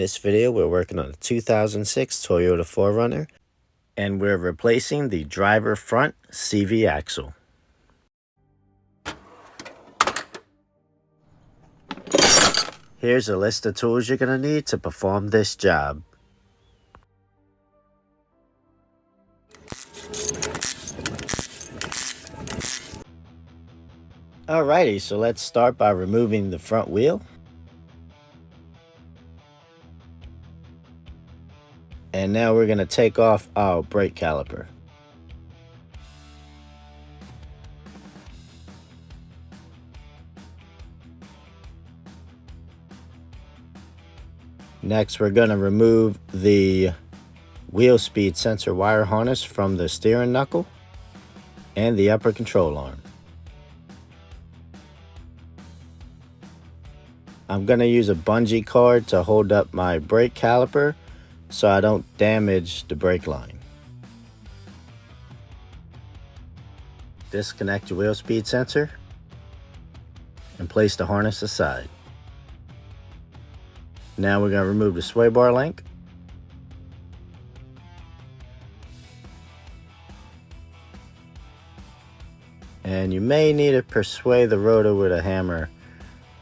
this video, we're working on a 2006 Toyota 4Runner, and we're replacing the driver front CV axle. Here's a list of tools you're going to need to perform this job. Alrighty, so let's start by removing the front wheel. And now we're going to take off our brake caliper. Next, we're going to remove the wheel speed sensor wire harness from the steering knuckle and the upper control arm. I'm going to use a bungee cord to hold up my brake caliper so I don't damage the brake line. Disconnect your wheel speed sensor and place the harness aside. Now we're going to remove the sway bar link. And you may need to persuade the rotor with a hammer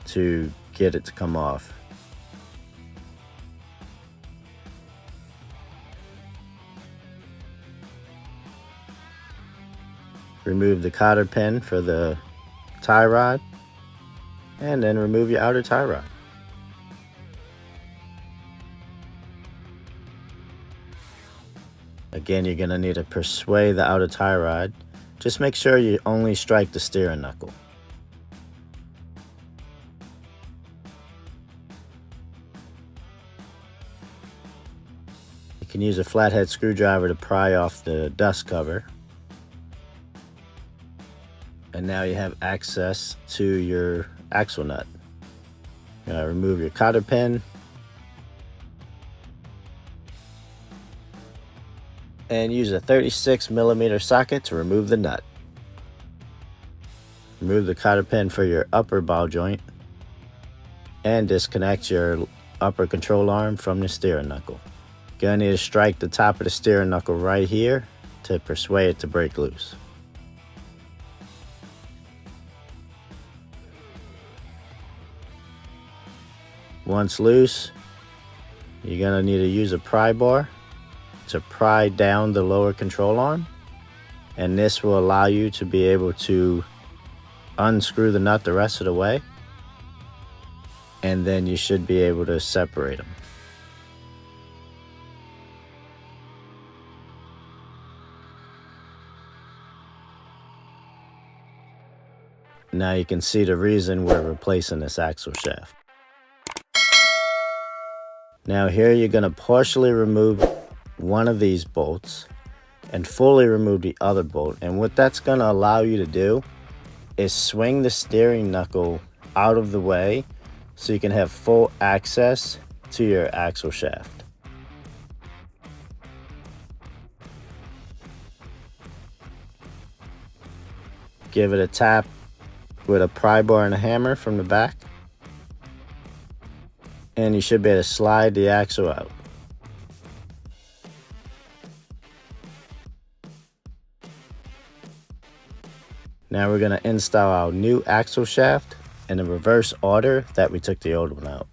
to get it to come off. Remove the cotter pin for the tie rod, and then remove your outer tie rod. Again, you're going to need to persuade the outer tie rod. Just make sure you only strike the steering knuckle. You can use a flathead screwdriver to pry off the dust cover. And now you have access to your axle nut. Remove your cotter pin. And use a 36mm socket to remove the nut. Remove the cotter pin for your upper ball joint. And disconnect your upper control arm from the steering knuckle. You're going to need to strike the top of the steering knuckle right here to persuade it to break loose. Once loose, you're going to need to use a pry bar to pry down the lower control arm, and this will allow you to be able to unscrew the nut the rest of the way, and then you should be able to separate them. Now you can see the reason we're replacing this axle shaft. Now here you're going to partially remove one of these bolts and fully remove the other bolt. And what that's going to allow you to do is swing the steering knuckle out of the way so you can have full access to your axle shaft. Give it a tap with a pry bar and a hammer from the back, and you should be able to slide the axle out. Now we're going to install our new axle shaft in the reverse order that we took the old one out.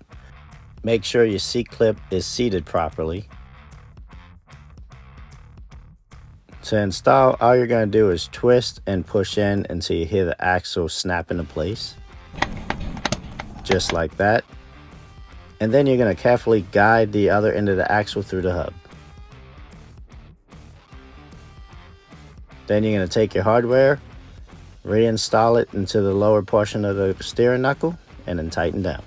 Make sure your seat clip is seated properly. To install, all you're going to do is twist and push in until you hear the axle snap into place. Just like that. And then you're going to carefully guide the other end of the axle through the hub. Then you're going to take your hardware, reinstall it into the lower portion of the steering knuckle, and then tighten down.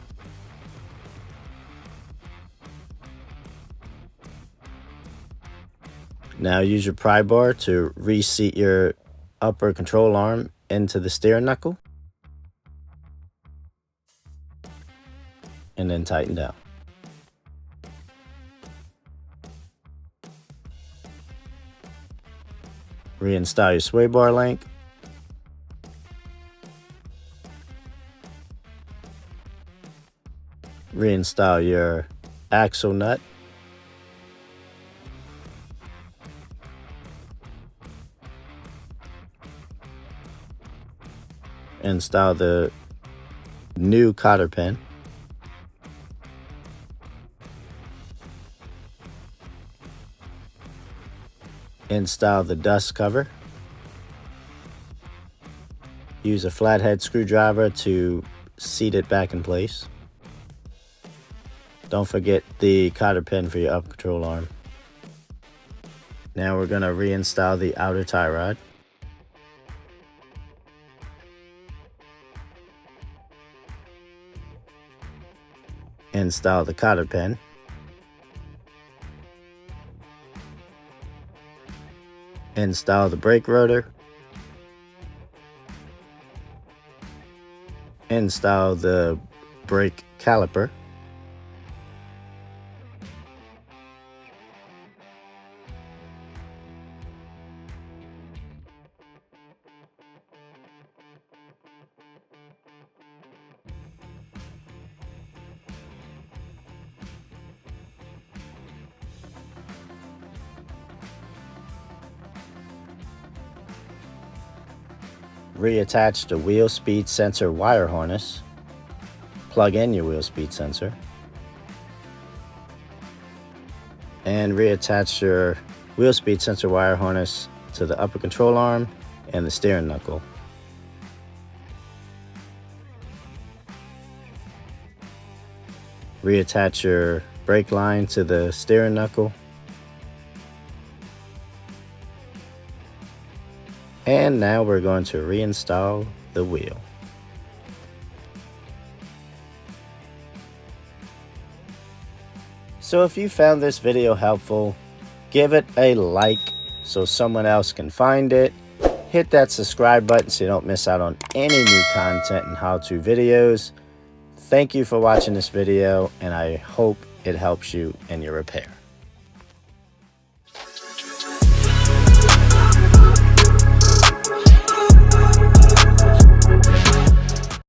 Now use your pry bar to reseat your upper control arm into the steering knuckle, and then tighten down. Reinstall your sway bar link. Reinstall your axle nut, install the new cotter pin, install the dust cover, use a flathead screwdriver to seat it back in place. Don't forget the cotter pin for your upper control arm. Now we're going to reinstall the outer tie rod. Install the cotter pin. Install the brake rotor. Install the brake caliper. Reattach the wheel speed sensor wire harness. Plug in your wheel speed sensor. And reattach your wheel speed sensor wire harness to the upper control arm and the steering knuckle. Reattach your brake line to the steering knuckle. And now we're going to reinstall the wheel. So if you found this video helpful, give it a like so someone else can find it. Hit that subscribe button so you don't miss out on any new content and how-to videos. Thank you for watching this video, and I hope it helps you in your repair.